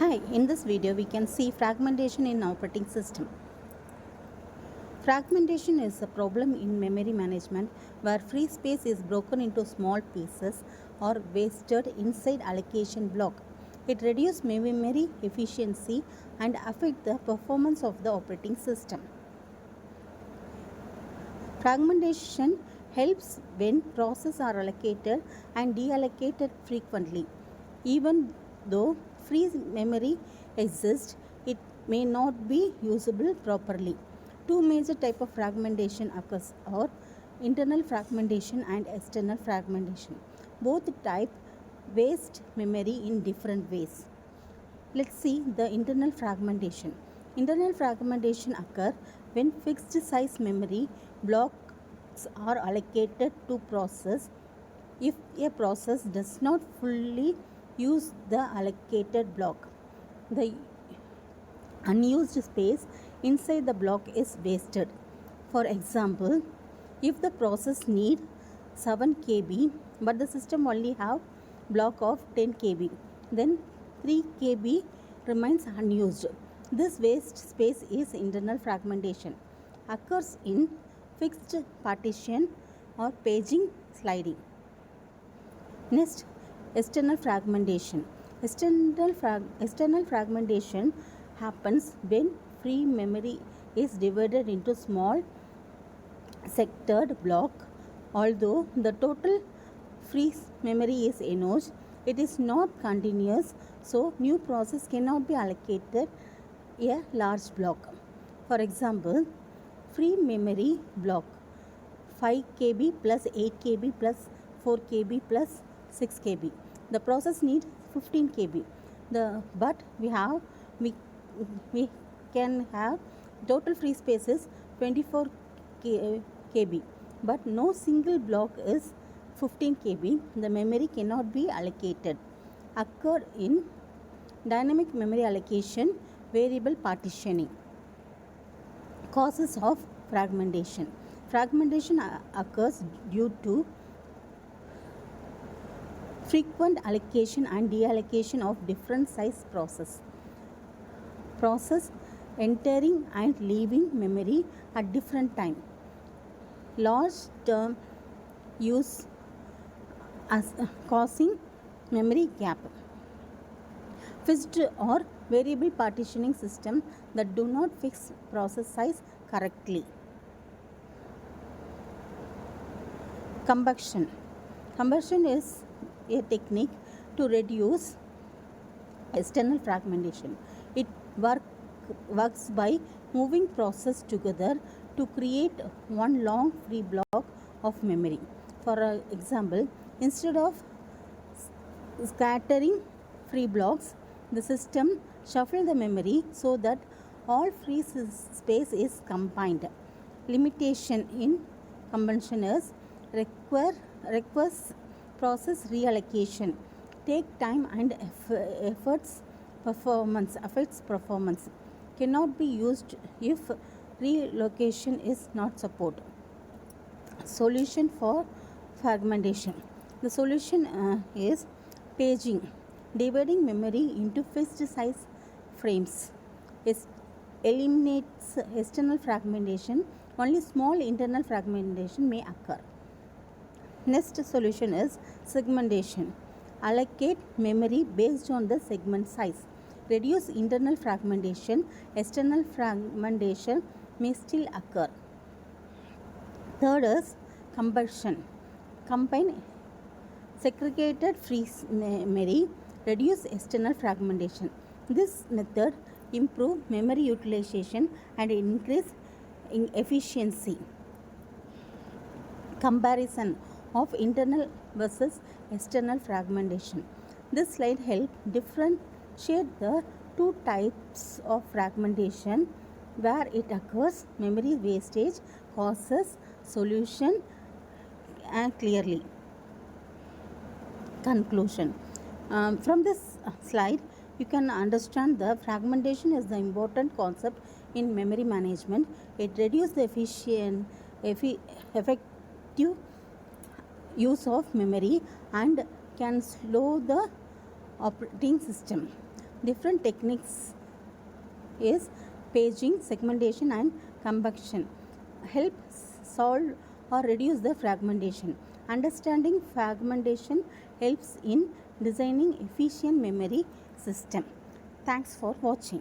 Hi, in this video we can see fragmentation in operating system. Fragmentation is a problem in memory management where free space is broken into small pieces or wasted inside allocation block. It reduces memory efficiency and affects the performance of the operating system. Fragmentation helps when processes are allocated and deallocated frequently. Even though free memory exists, it may not be usable properly. Two major types of fragmentation occurs are internal fragmentation and external fragmentation. Both types waste memory in different ways. Let's see the internal fragmentation. Internal fragmentation occurs when fixed size memory blocks are allocated to process. If a process does not fully use the allocated block, the unused space inside the block is wasted. For example, if the process need 7 KB but the system only have block of 10 KB, then 3 KB remains unused. This waste space is internal fragmentation. Occurs in fixed partition or paging sliding. Next, external fragmentation. External fragmentation happens when free memory is divided into small sectored block. Although the total free memory is enormous, it is not continuous, so new process cannot be allocated a large block. For example, free memory block 5 KB plus 8 KB plus 4 KB plus 6 KB. The process needs 15 KB. But we can have total free space is 24 KB. But no single block is 15 KB. The memory cannot be allocated. Occur in dynamic memory allocation, variable partitioning. Causes of fragmentation. Fragmentation occurs due to frequent allocation and deallocation of different size process entering and leaving memory at different time. Large term use as causing memory gap. Fixed or variable partitioning system that do not fix process size correctly. Combustion is a technique to reduce external fragmentation. It works by moving process together to create one long free block of memory. For example, instead of scattering free blocks, the system shuffles the memory so that all free space is combined. Limitation in combustion is requires process reallocation, take time and affects performance, cannot be used if relocation is not supported. Solution for fragmentation. The solution is paging, dividing memory into fixed size frames. It eliminates external fragmentation. Only small internal fragmentation may occur. Next solution is segmentation. Allocate memory based on the segment size. Reduce internal fragmentation. External fragmentation may still occur. Third is combustion. Combine segregated free memory. Reduce external fragmentation. This method improve memory utilization and increase efficiency. Comparison of internal versus external fragmentation. This slide helps differentiate the two types of fragmentation where it occurs, memory wastage, causes, solution, and clearly. Conclusion. From this slide, you can understand the fragmentation is the important concept in memory management. It reduces the effective use of memory and can slow the operating system. Different techniques is paging, segmentation, and compaction help solve or reduce the fragmentation. Understanding fragmentation helps in designing efficient memory system. Thanks for watching.